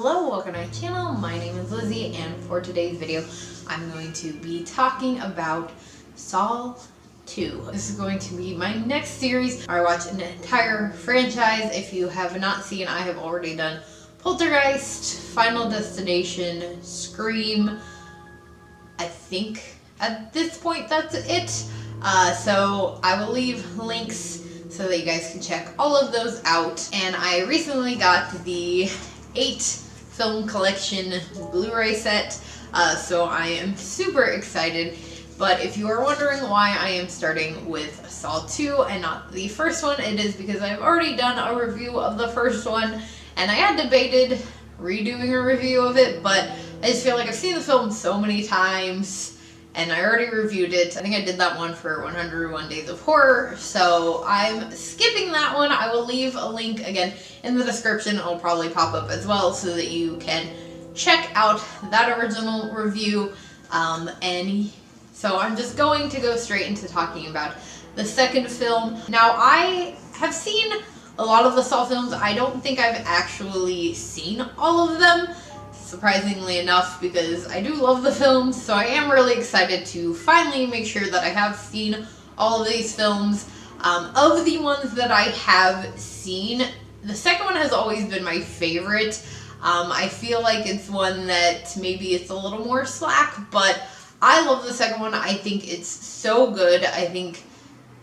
Hello, welcome to my channel. My name is Lizzie, and for today's video, I'm going to be talking about Saw 2. This is going to be my next series where I watch an entire franchise. If you have not seen, I have already done Poltergeist, Final Destination, Scream. I think at this point that's it. So I will leave links so that you guys can check all of those out. And I recently got the 8 film collection Blu-ray set, so I am super excited. But if you are wondering why I am starting with Saw 2 and not the first one, it is because I've already done a review of the first one, and I had debated redoing a review of it, but I just feel like I've seen the film so many times, and I already reviewed it. I think I did that one for 101 Days of Horror, so I'm skipping that one. I will leave a link again in the description. It'll probably pop up as well so that you can check out that original review. And so I'm just going to go straight into talking about the second film. Now, I have seen a lot of the Saw films. I don't think I've actually seen all of them, surprisingly enough, because I do love the films, so I am really excited to finally make sure that I have seen all of these films. Of the ones that I have seen, the second one has always been my favorite. I feel like it's one that maybe it's a little more slack, but I love the second one. I think it's so good. I think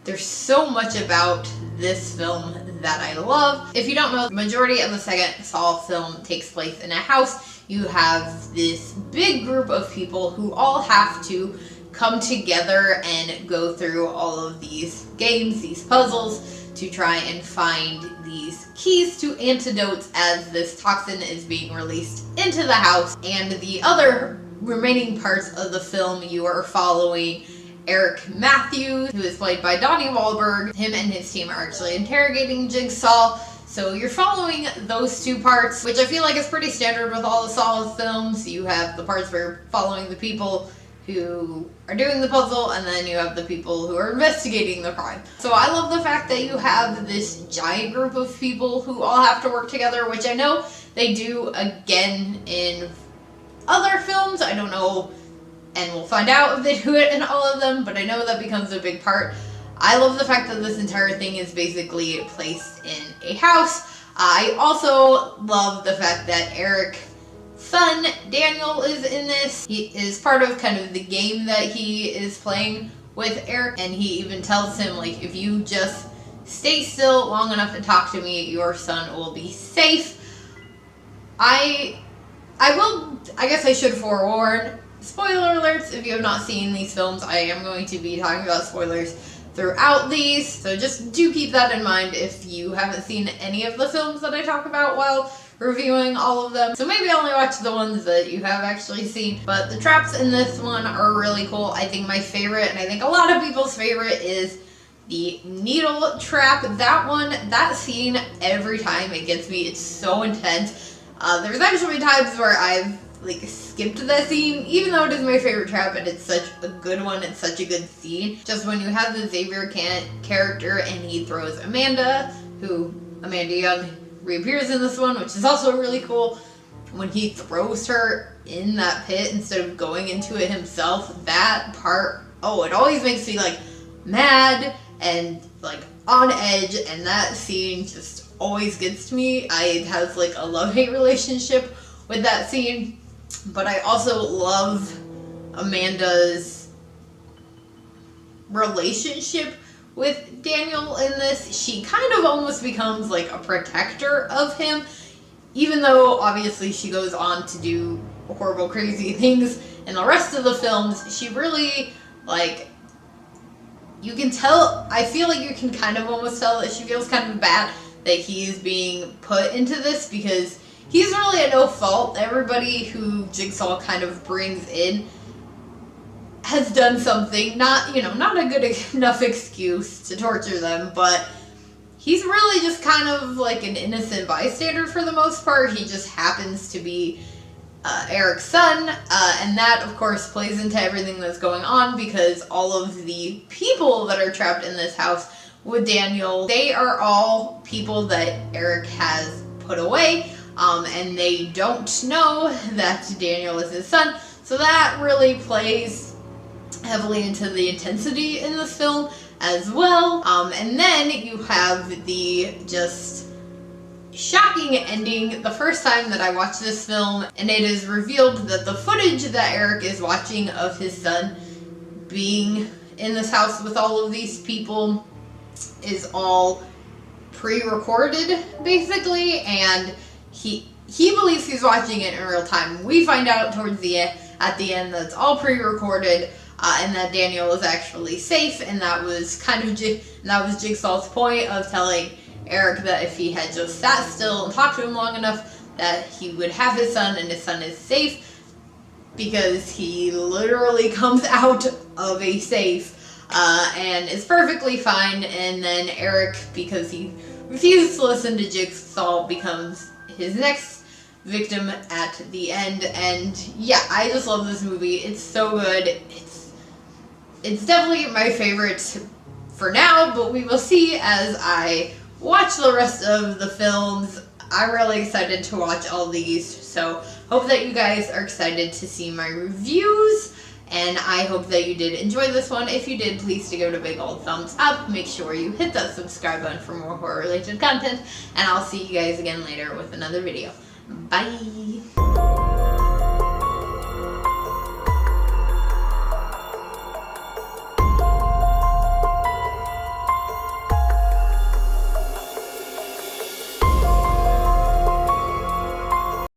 there's so much about this film that I love. If you don't know, the majority of the second Saw film takes place in a house. You have this big group of people who all have to come together and go through all of these games, these puzzles, to try and find these keys to antidotes as this toxin is being released into the house. And the other remaining parts of the film, you are following Eric Matthews, who is played by Donnie Wahlberg. Him and his team are actually interrogating Jigsaw. So you're following those two parts, which I feel like is pretty standard with all the Saw films. You have the parts where you're following the people who are doing the puzzle, and then you have the people who are investigating the crime. So I love the fact that you have this giant group of people who all have to work together, which I know they do again in other films. I don't know, and we'll find out if they do it in all of them, but I know that becomes a big part. I love the fact that this entire thing is basically placed in a house. I also love the fact that Eric's son, Daniel, is in this. He is part of kind of the game that he is playing with Eric, and he even tells him, like, if you just stay still long enough and talk to me, your son will be safe. I guess I should forewarn, spoiler alerts, if you have not seen these films, I am going to be talking about spoilers throughout these, so just do keep that in mind if you haven't seen any of the films that I talk about while reviewing all of them. So maybe only watch the ones that you have actually seen. But the traps in this one are really cool. I think my favorite, and I think a lot of people's favorite, is the needle trap. That scene, every time it gets me. It's so intense. There's actually times where I've skipped that scene, even though it is my favorite trap and it's such a good one. It's such a good scene. Just when you have the Xavier character and he throws Amanda Young reappears in this one, which is also really cool. When he throws her in that pit instead of going into it himself, that part, it always makes me mad and on edge, and that scene just always gets to me. I have a love-hate relationship with that scene. But I also love Amanda's relationship with Daniel in this. She kind of almost becomes a protector of him, even though obviously she goes on to do horrible, crazy things in the rest of the films. She really, you can tell, I feel like you can kind of almost tell that she feels kind of bad that he's being put into this, because he's really at no fault. Everybody who Jigsaw kind of brings in has done something, not a good enough excuse to torture them, but he's really just kind of an innocent bystander for the most part. He just happens to be Eric's son, and that, of course, plays into everything that's going on, because all of the people that are trapped in this house with Daniel, they are all people that Eric has put away. and they don't know that Daniel is his son. So that really plays heavily into the intensity in this film as well. And then you have the just shocking ending the first time that I watched this film, and it is revealed that the footage that Eric is watching of his son being in this house with all of these people is all pre-recorded, basically, and he believes he's watching it in real time. We find out towards the end, at the end, that it's all pre-recorded, and that Daniel is actually safe, and that was kind of Jigsaw's point of telling Eric that if he had just sat still and talked to him long enough, that he would have his son, and his son is safe, because he literally comes out of a safe and is perfectly fine. And then Eric, because he refuses to listen to Jigsaw, becomes his next victim at the end. And yeah, I just love this movie. It's so good. It's definitely my favorite for now, but we will see as I watch the rest of the films. I'm really excited to watch all these, so hope that you guys are excited to see my reviews, and I hope that you did enjoy this one. If you did, please give it a big old thumbs up. Make sure you hit that subscribe button for more horror related content, and I'll see you guys again later with another video. Bye!